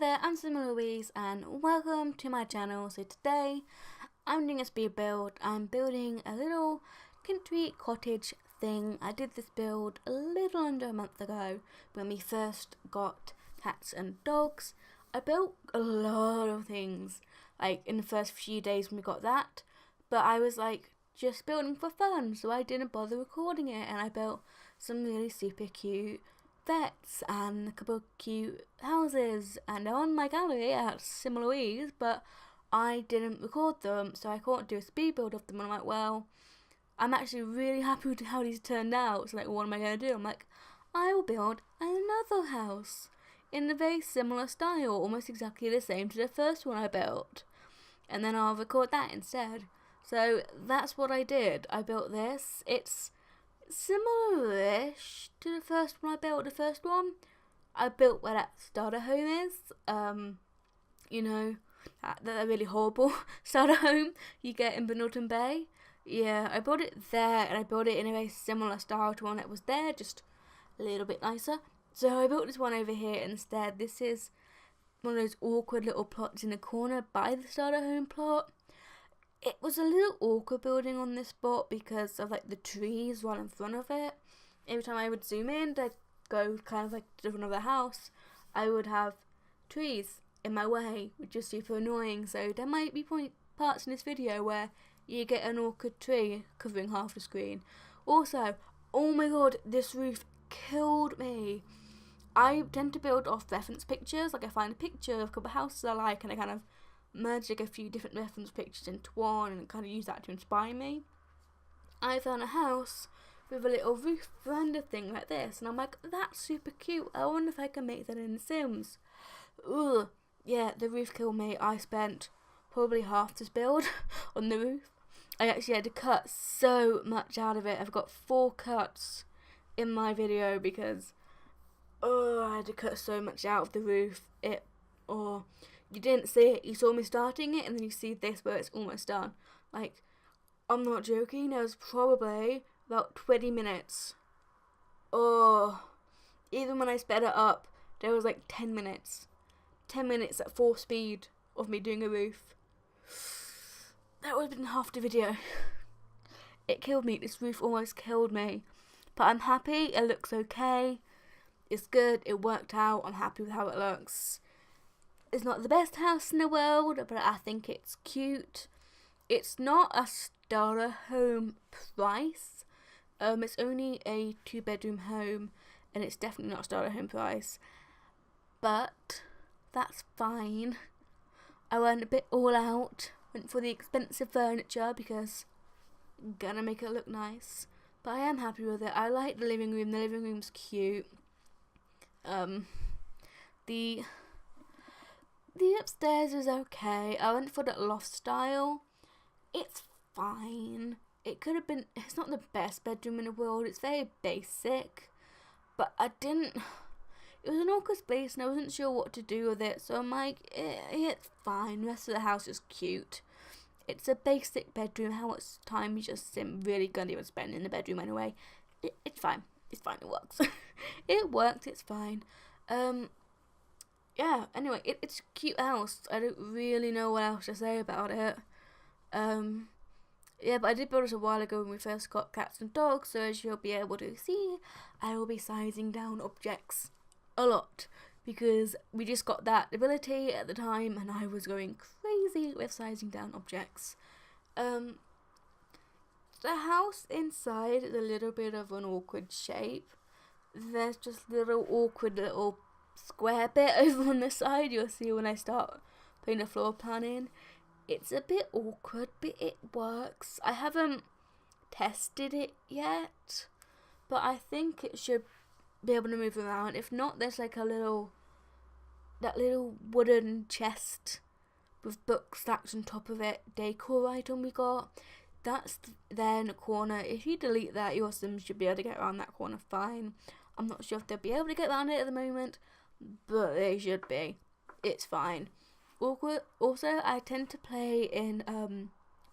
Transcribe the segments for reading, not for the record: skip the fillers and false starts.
there, I'm simmerlouise and welcome to my channel. So today I'm doing a speed build. I'm building a little country cottage thing. I did this build a little under a month ago when we first got cats and dogs. I built a lot of things like in the first few days when we got that, but I was like just building for fun, so I didn't bother recording it, and I built some really super cute vets and a couple of cute houses, and they're on my gallery at simmerlouise, but I didn't record them, so I can't do a speed build of them. And I'm like, well, I'm actually really happy with how these turned out, so like, what am I going to do? I'm like, I will build another house in a very similar style, almost exactly the same to the first one I built, and then I'll record that instead. So that's what I did. I built this. It's similar-ish to the first one I built. The first one I built where that starter home is. You know, that really horrible starter home you get in Benilton Bay. Yeah, I built it there, and I built it in a very similar style to one that was there, just a little bit nicer. So I built this one over here instead. This is one of those awkward little plots in the corner by the starter home plot. It was a little awkward building on this spot because of like the trees right in front of it. Every time I would zoom in to go kind of like to the front of the house, I would have trees in my way, which is super annoying. So there might be parts in this video where you get an awkward tree covering half the screen. Also, oh my god, this roof killed me. I tend to build off reference pictures. Like I find a picture of a couple of houses I like, and I kind of merge like a few different reference pictures into one and kind of use that to inspire me. I found a house with a little roof veranda thing like this, and I'm like, that's super cute. I wonder if I can make that in The Sims. Ugh. Yeah, the roof killed me. I spent probably half this build on the roof. I actually had to cut so much out of it. I've got 4 cuts in my video because I had to cut so much out of the roof. You didn't see it, you saw me starting it, and then you see this where it's almost done. Like, I'm not joking, there was probably about 20 minutes. Even when I sped it up, there was like 10 minutes. 10 minutes at full speed of me doing a roof. That would have been half the video. It killed me, this roof almost killed me. But I'm happy, it looks okay. It's good, it worked out, I'm happy with how it looks. It's not the best house in the world, but I think it's cute. It's not a starter home price. It's only a 2-bedroom home, and it's definitely not a starter home price. But that's fine. I went a bit all out, went for the expensive furniture because I'm gonna make it look nice. But I am happy with it. I like the living room. The living room's cute. The upstairs is okay. I went for that loft style. It's fine. It's not the best bedroom in the world. It's very basic. But it was an awkward space and I wasn't sure what to do with it. So I'm like, it's fine. The rest of the house is cute. It's a basic bedroom. How much time you just really gonna even spend in the bedroom anyway. It's fine. It's fine. It works. It works. It's fine. Yeah, anyway, it's a cute house. I don't really know what else to say about it. Yeah, but I did build this a while ago when we first got cats and dogs, so as you'll be able to see, I will be sizing down objects a lot, because we just got that ability at the time, and I was going crazy with sizing down objects. The house inside is a little bit of an awkward shape. There's just awkward little square bit over on the side you'll see when I start putting the floor plan in. It's a bit awkward, but it works. I haven't tested it yet, but I think it should be able to move around. If not, there's like that little wooden chest with books stacked on top of it, decor item we got. That's there in the corner. If you delete that, your Sims should be able to get around that corner fine. I'm not sure if they'll be able to get around it at the moment, but they should be. It's fine. Also, I tend to play in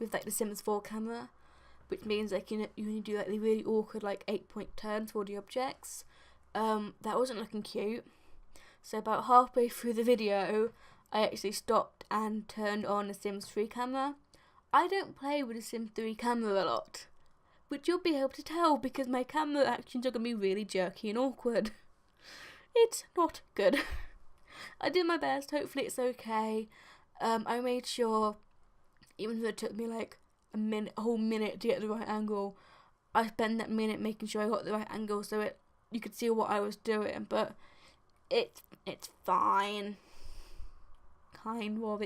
with like the Sims 4 camera, which means like you only do like the really awkward like 8-point turns for the objects. That wasn't looking cute, So about halfway through the video, I actually stopped and turned on the Sims 3 camera. I don't play with the Sims 3 camera a lot, which you'll be able to tell because my camera actions are going to be really jerky and awkward. It's not good. I did my best, hopefully it's okay. I made sure, even though it took me like a whole minute to get the right angle, I spent that minute making sure I got the right angle so you could see what I was doing, but it's fine. Kind of,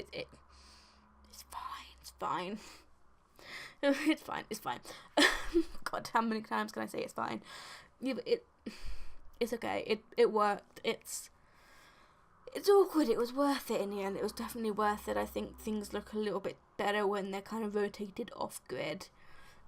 it's fine. It's fine. God, how many times can I say it's fine? Yeah, but it's okay. It worked. It's awkward. It was worth it in the end. It was definitely worth it. I think things look a little bit better when they're kind of rotated off grid.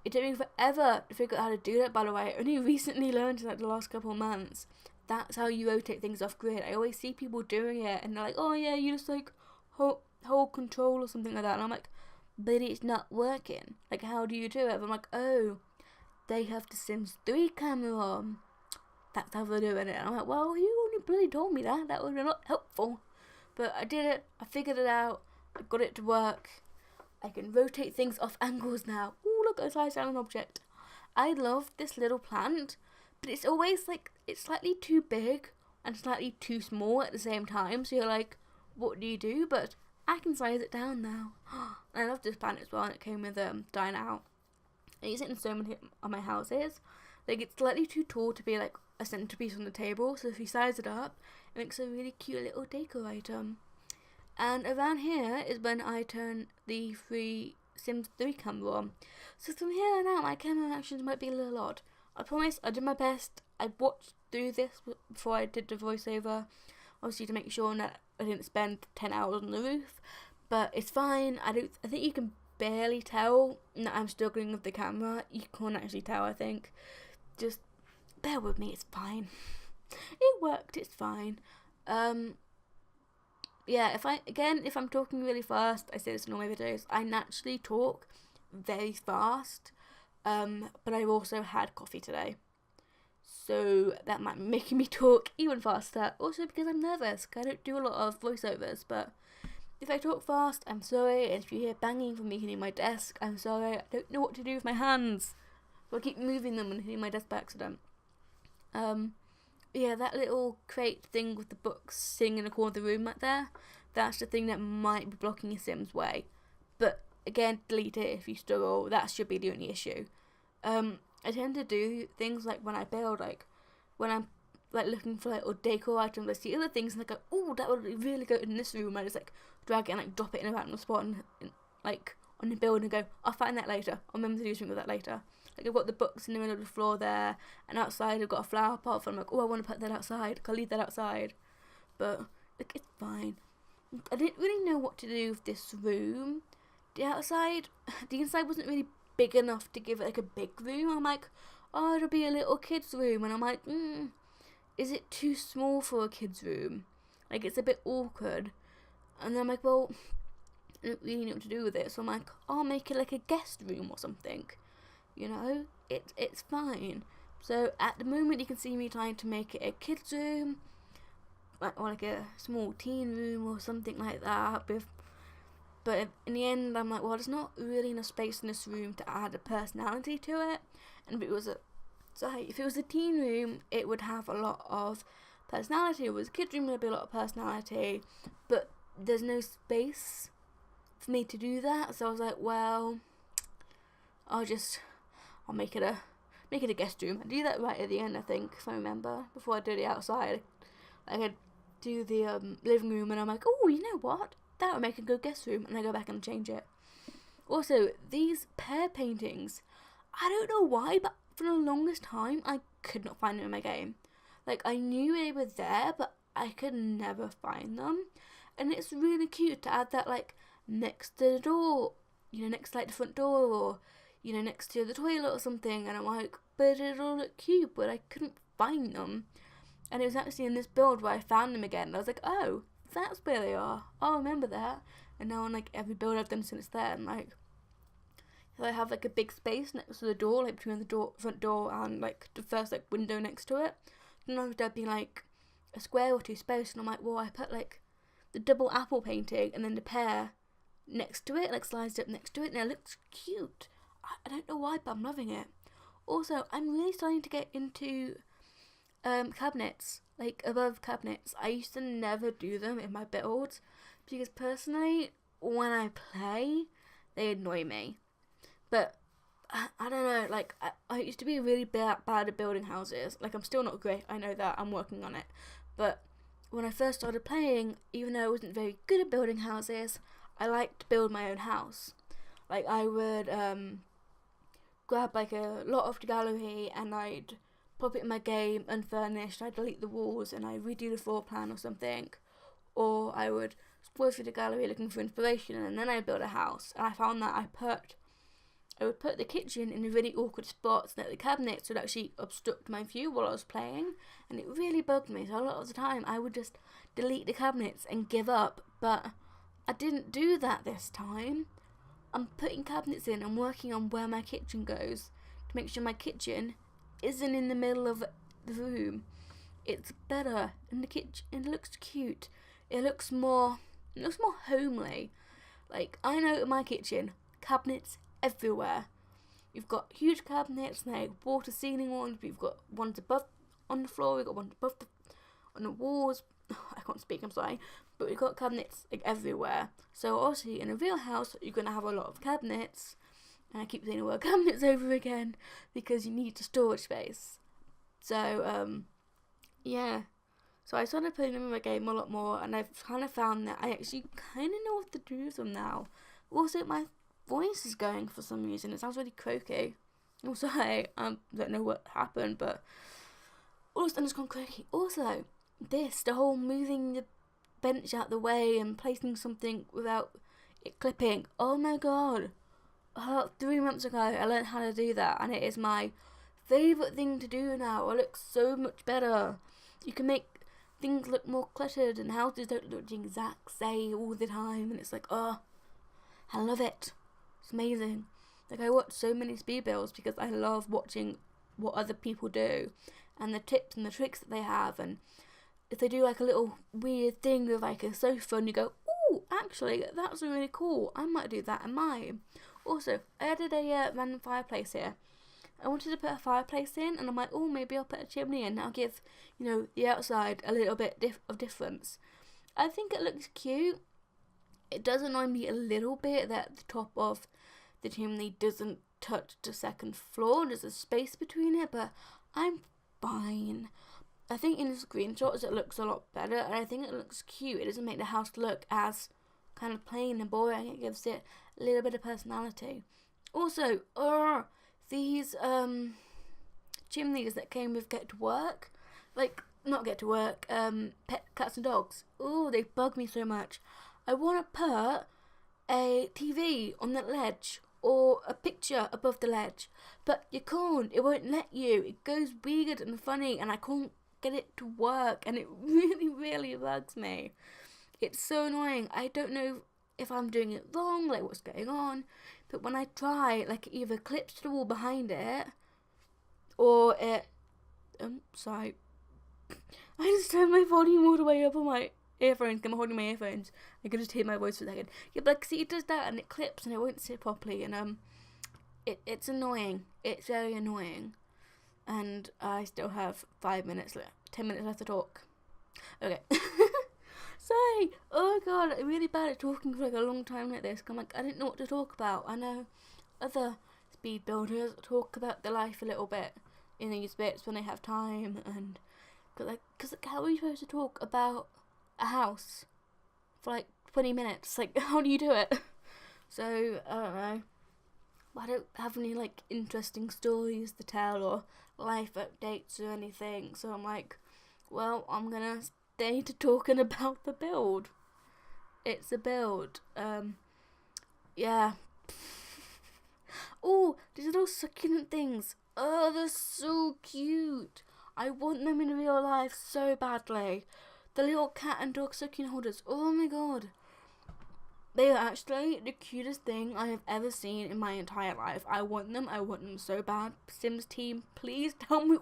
It took me forever to figure out how to do that, by the way. I only recently learned in like the last couple of months. That's how you rotate things off grid. I always see people doing it and they're like, oh yeah, you just like hold control or something like that. And I'm like, but it's not working. Like, how do you do it? And I'm like, oh, they have the Sims 3 camera on. That's how they're doing it. And I'm like, well, you only bloody told me that. That would be not helpful. But I did it. I figured it out. I got it to work. I can rotate things off angles now. Ooh, look, I sliced down an object. I love this little plant, but it's always like, it's slightly too big and slightly too small at the same time. So you're like, what do you do? But I can size it down now. And I love this plant as well, and it came with Dine Out. I use it in so many of my houses. Like, it's slightly too tall to be like a centerpiece on the table, so if you size it up, it makes a really cute little decor item. And around here is when I turn the Sims 3 camera on. So from here on out, my camera actions might be a little odd. I promise I did my best. I watched through this before I did the voiceover, obviously to make sure that I didn't spend 10 hours on the roof. But it's fine. I think you can barely tell that I'm struggling with the camera. You can't actually tell, I think. Just bear with me, it's fine. It worked, it's fine. Yeah, if I'm talking really fast, I say this in all my videos, I naturally talk very fast, but I've also had coffee today, so that might be making me talk even faster, also because I'm nervous, I don't do a lot of voiceovers, but if I talk fast, I'm sorry, and if you hear banging from me hitting my desk, I'm sorry, I don't know what to do with my hands, so I keep moving them and hitting my desk by accident. Yeah, that little crate thing with the books sitting in the corner of the room right there, that's the thing that might be blocking a Sim's way. But again, delete it if you struggle, that should be the only issue. I tend to do things like when I build, like when I'm like looking for like or decor items, I see other things and I go, oh, that would be really good in this room. I just like drag it and like drop it in a random spot and like on the build and go, I'll find that later. I'll remember to do something with that later. Like, I've got the books in the middle of the floor there, and outside I've got a flower pot, and I'm like, oh, I want to put that outside, I'll leave that outside. But, like, it's fine. I didn't really know what to do with this room. The inside wasn't really big enough to give it, like, a big room. I'm like, oh, it'll be a little kid's room, and I'm like, is it too small for a kid's room? Like, it's a bit awkward. And I'm like, well, I don't really know what to do with it, so I'm like, I'll make it like a guest room or something. You know, it's fine. So at the moment you can see me trying to make it a kid's room, or like a small teen room or something like that. But in the end I'm like, well, there's not really enough space in this room to add a personality to it. And if it was a teen room, it would have a lot of personality. If it was a kid's room, there'd be a lot of personality. But there's no space for me to do that. So I was like, well, I'll make it a guest room. I do that right at the end, I think, if I remember, before I do the outside. I could do the living room, and I'm like, oh, you know what? That would make a good guest room, and I go back and change it. Also, these pear paintings, I don't know why, but for the longest time, I could not find them in my game. Like, I knew they were there, but I could never find them. And it's really cute to add that, like, next to the door, you know, next to, like, the front door, or you know, next to the toilet or something, and I'm like, but it'll look cute, but I couldn't find them. And it was actually in this build where I found them again, and I was like, oh, that's where they are. I'll remember that. And now on like every build I've done since then, like, if I have like a big space next to the door, like between the front door and like the first like window next to it, then there'd be like a square or two space, and I'm like, well, I put like the double apple painting and then the pear next to it, like sliced up next to it, and it looks cute. I don't know why, but I'm loving it. Also, I'm really starting to get into cabinets, like above cabinets. I used to never do them in my builds because personally, when I play, they annoy me. But I don't know, like I used to be really bad at building houses. Like I'm still not great, I know that, I'm working on it. But when I first started playing, even though I wasn't very good at building houses, I liked to build my own house. Like I would grab like a lot of the gallery and I'd pop it in my game unfurnished, I'd delete the walls and I'd redo the floor plan or something. Or I would scroll through the gallery looking for inspiration and then I'd build a house. And I found that I would put the kitchen in a really awkward spot so that the cabinets would actually obstruct my view while I was playing, and it really bugged me. So a lot of the time I would just delete the cabinets and give up, but I didn't do that this time. I'm putting cabinets in, I'm working on where my kitchen goes to make sure my kitchen isn't in the middle of the room. It's better in the kitchen, it looks cute, it looks more homely. Like I know in my kitchen, cabinets everywhere. You've got huge cabinets, like water ceiling ones, but you've got ones above on the floor, we've got ones above on the walls. I can't speak, I'm sorry. But we've got cabinets like everywhere. So obviously in a real house you're gonna have a lot of cabinets. And I keep saying the word cabinets over again because you need the storage space. So yeah. So I started putting them in my game a lot more, and I've kind of found that I actually kind of know what to do with them now. Also, my voice is going for some reason. It sounds really croaky. Also, I don't know what happened, but all of a sudden it's gone croaky. Also, the whole moving the bench out the way and placing something without it clipping. Oh my god. 3 months ago, I learned how to do that, and it is my favourite thing to do now. It looks so much better. You can make things look more cluttered, and houses don't look the exact same all the time, and it's like, oh, I love it. It's amazing. Like I watch so many speed builds because I love watching what other people do and the tips and the tricks that they have, and if they do like a little weird thing with like a sofa and you go, ooh, actually that's really cool, I might do that in mine. Also, I added a random fireplace here. I wanted to put a fireplace in, and I'm like, oh, maybe I'll put a chimney in, that'll give, the outside a little bit of difference. I think it looks cute. It does annoy me a little bit that the top of the chimney doesn't touch the second floor. There's a space between it, but I'm fine. I think in the screenshots it looks a lot better, and I think it looks cute. It doesn't make the house look as kind of plain and boring. It gives it a little bit of personality. Also, these chimneys that came with Get to Work, like not Get to Work, pet cats and dogs. Oh, they bug me so much. I want to put a TV on the ledge or a picture above the ledge, but you can't. It won't let you. It goes weird and funny, and I can't get it to work, and it really, really bugs me. It's so annoying. I don't know if I'm doing it wrong, like what's going on, but when I try, like it either clips to the wall behind it, or it, sorry, I just turned my volume all the way up on my earphones, I'm holding my earphones, I can just hear my voice for a second. Yeah, but like, see, it does that, and it clips, and it won't sit properly, and it's annoying. It's very annoying, and I still have 10 minutes left to talk. Okay. Sorry. Oh god, I'm really bad at talking for like a long time like this. I'm like, I didn't know what to talk about. I know other speed builders talk about their life a little bit in these bits when they have time, and because how are you supposed to talk about a house for like 20 minutes? Like, how do you do it? So I don't know. I don't have any like interesting stories to tell or life updates or anything. So I'm like, well, I'm gonna stay to talking about the build. It's a build. Yeah. Oh, these little succulent things. Oh, they're so cute. I want them in real life so badly. The little cat and dog succulent holders. Oh my god. They are actually the cutest thing I have ever seen in my entire life. I want them so bad. Sims team, please tell me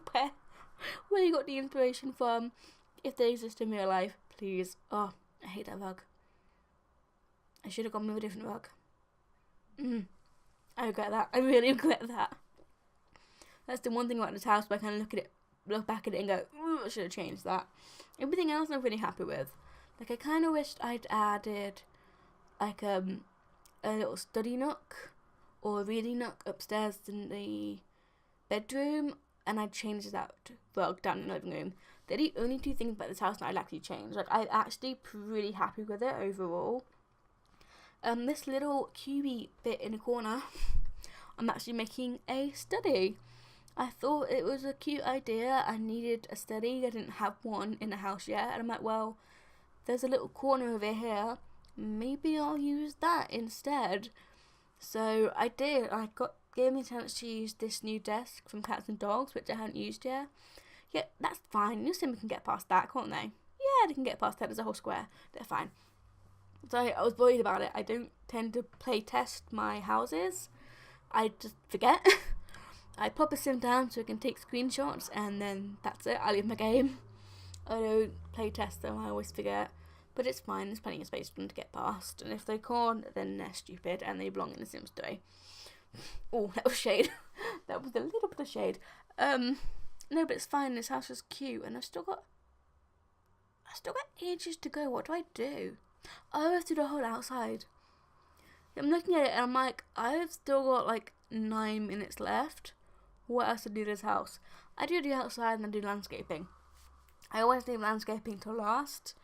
where you got the inspiration from. if they exist in real life, please. Oh, I hate that rug. I should have gone with a different rug. I regret that. I really regret that. That's the one thing about this house, but I kind of look back at it and go, ooh, I should have changed that. Everything else I'm really happy with. Like, I kind of wished I'd added, like, a little study nook or a reading nook upstairs in the bedroom, and I'd change that rug down in the living room. They're the only two things about this house that I'd actually change. Like, I'm actually pretty happy with it overall. This little cubey bit in the corner, I'm actually making a study. I thought it was a cute idea. I needed a study. I didn't have one in the house yet. And I'm like, well, there's a little corner over here. Maybe I'll use that instead. So I did. Gave me a chance to use this new desk from Cats and Dogs, which I hadn't used yet. Yeah, that's fine. New Sim can get past that, can't they? Yeah, they can get past that. There's a whole square. They're fine. So I was worried about it. I don't tend to play test my houses. I just forget. I pop a sim down so I can take screenshots, and then that's it. I leave my game. I don't play test them. I always forget. But it's fine. There's plenty of space for them to get past. And if they can't, then they're stupid and they belong in the Sims 3. Oh, that was shade. That was a little bit of shade. No, but it's fine. This house is cute, and I've still got ages to go. What do I do? Oh, I have to do the whole outside. I'm looking at it and I'm like, I've still got like 9 minutes left. What else to do this house? I do the outside and I do landscaping. I always leave landscaping till last.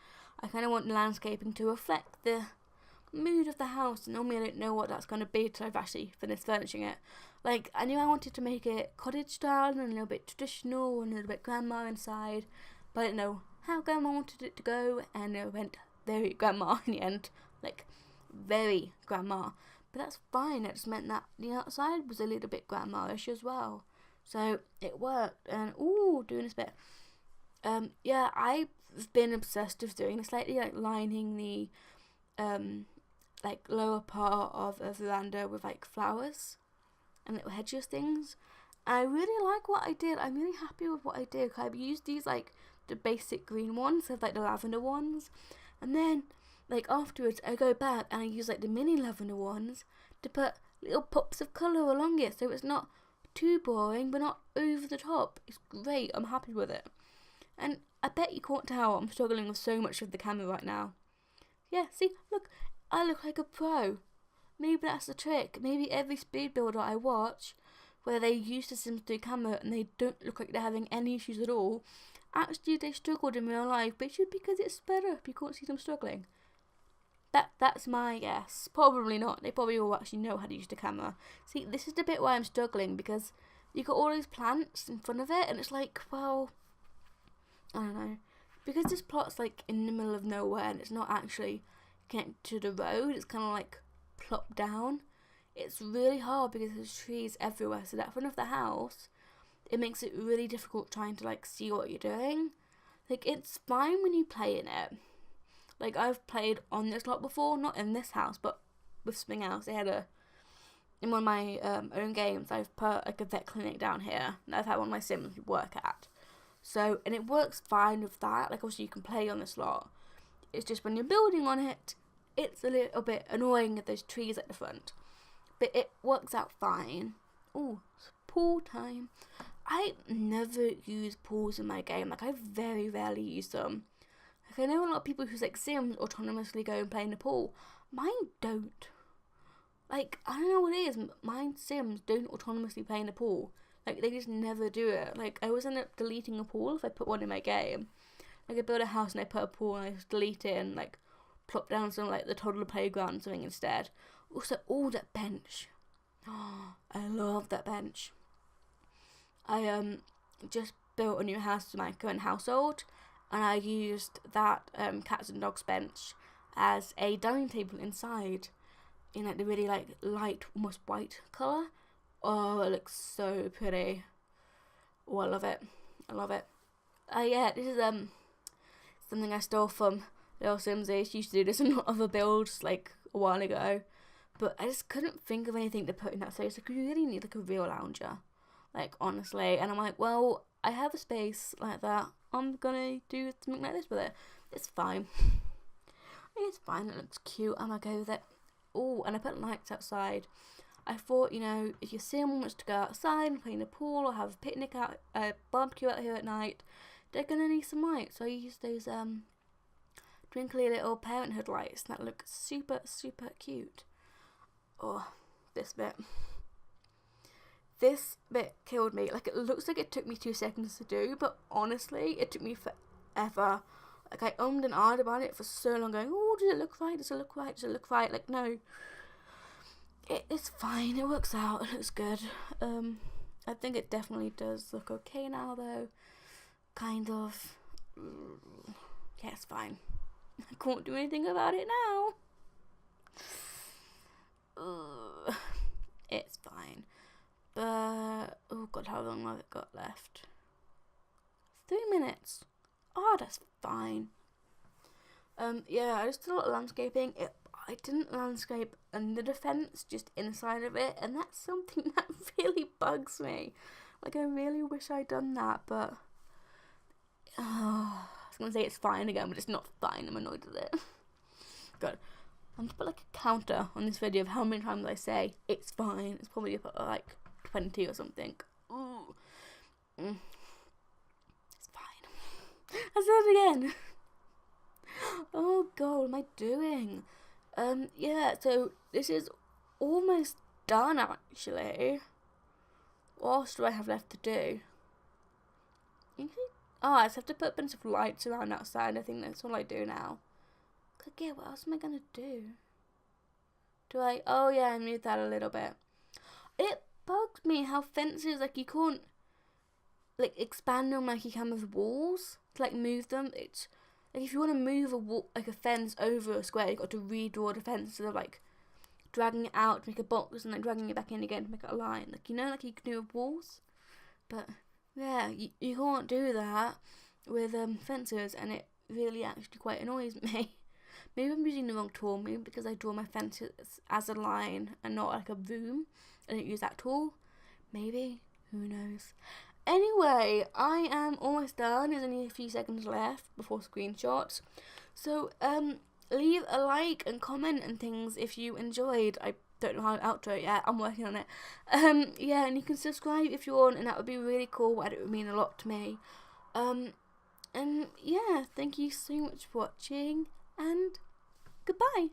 I kind of want the landscaping to reflect the mood of the house. Normally I don't know what that's going to be till I've actually finished furnishing it. Like, I knew I wanted to make it cottage style and a little bit traditional and a little bit grandma inside, but I didn't know how grandma wanted it to go, and it went very grandma in the end. Like, very grandma. But that's fine. It just meant that the outside was a little bit grandma-ish as well. So it worked. And doing this bit. Yeah, I've been obsessed with doing this lately, like lining the like lower part of a veranda with like flowers and little hedges things. And I really like what I did. I'm really happy with what I did. I've used these like the basic green ones, so like the lavender ones, and then like afterwards I go back and I use like the mini lavender ones to put little pops of colour along it, so it's not too boring but not over the top. It's great. I'm happy with it. And I bet you can't tell I'm struggling with so much of the camera right now. Yeah, see, look, I look like a pro. Maybe that's the trick. Maybe every speed builder I watch, where they use the Sims 3 camera and they don't look like they're having any issues at all, actually they struggled in real life, but it's just because it's better if you can't see them struggling. That's my guess. Probably not. They probably all actually know how to use the camera. See, this is the bit where I'm struggling, because you got all these plants in front of it, and it's like, well, I don't know. Because this plot's like in the middle of nowhere and it's not actually connected to the road, it's kind of like plopped down. It's really hard because there's trees everywhere, so that front of the house, it makes it really difficult trying to like see what you're doing. Like, it's fine when you play in it. Like, I've played on this lot before, not in this house, but with something else. They had in one of my own games, I've put like a vet clinic down here, and I've had one of my Sims work at. So, and it works fine with that. Like, obviously you can play on this lot. It's just when you're building on it, it's a little bit annoying if there's trees at the front. But it works out fine. Oh, it's pool time. I never use pools in my game. Like, I very rarely use them. Like, I know a lot of people who like Sims autonomously go and play in the pool. Mine don't. Like, I don't know what it is. Mine Sims don't autonomously play in the pool. Like, they just never do it. Like, I always end up deleting a pool if I put one in my game. Like, I build a house and I put a pool and I just delete it and, like, plop down some, like, the toddler playground or something instead. Also, that bench. Oh, I love that bench. I, just built a new house for my current household, and I used that, Cats and Dogs bench as a dining table inside in, like, the really, like, light, almost white colour. Oh, it looks so pretty. Oh, I love it. I love it. Yeah, this is something I stole from Little Sims. They used to do this in other builds like a while ago, but I just couldn't think of anything to put in that space. Like, you really need like a real lounger, like, honestly. And I'm like, well, I have a space like that I'm gonna do something like this with it. It's fine. It's fine, it looks cute, I'm okay with it. Oh, and I put lights outside. I thought, you know, if your sim wants to go outside and play in the pool or have a picnic out, barbecue out here at night, they're gonna need some lights. So I use those twinkly little parenthood lights that look super, super cute. Oh, this bit. This bit killed me. Like, it looks like it took me 2 seconds to do, but honestly, it took me forever. Like, I ummed and ahed about it for so long, going, oh, does it look right? Does it look right? Does it look right? Like, no. It's fine. It works out. It looks good. I think it definitely does look okay now, though. Kind of. Yeah, it's fine. I can't do anything about it now. It's fine. But, oh god, how long have I got left? 3 minutes. Oh, that's fine. Yeah, I just did a lot of landscaping. I didn't landscape under the fence, just inside of it, and that's something that really bugs me. Like, I really wish I'd done that, but I was gonna say it's fine again, but it's not fine. I'm annoyed with it. Good. I'm gonna put like a counter on this video of how many times I say it's fine. It's probably about like 20 or something. Ooh. It's fine. I said it again. Oh god, what am I doing? Yeah, so this is almost done actually. What else do I have left to do? I just have to put a bunch of lights around outside. I think that's all I do now. Cause yeah, what else am I gonna do? Oh yeah, I moved that a little bit. It bugs me how fences, like, you can't like expand them like you can with walls to like move them. It's like, if you want to move a wall, like a fence over a square, you've got to redraw the fence instead of like dragging it out to make a box and then dragging it back in again to make it a line. Like, you know, like you can do with walls. But yeah, you can't do that with fences, and it really actually quite annoys me. Maybe I'm using the wrong tool, maybe because I draw my fences as a line and not like a boom. I don't use that tool. Maybe. Who knows? Anyway, I am almost done. There's only a few seconds left before screenshots. So, leave a like and comment and things if you enjoyed. I don't know how to outro it yet. I'm working on it. Yeah, and you can subscribe if you want, and that would be really cool. And it would mean a lot to me. And yeah, thank you so much for watching, and goodbye.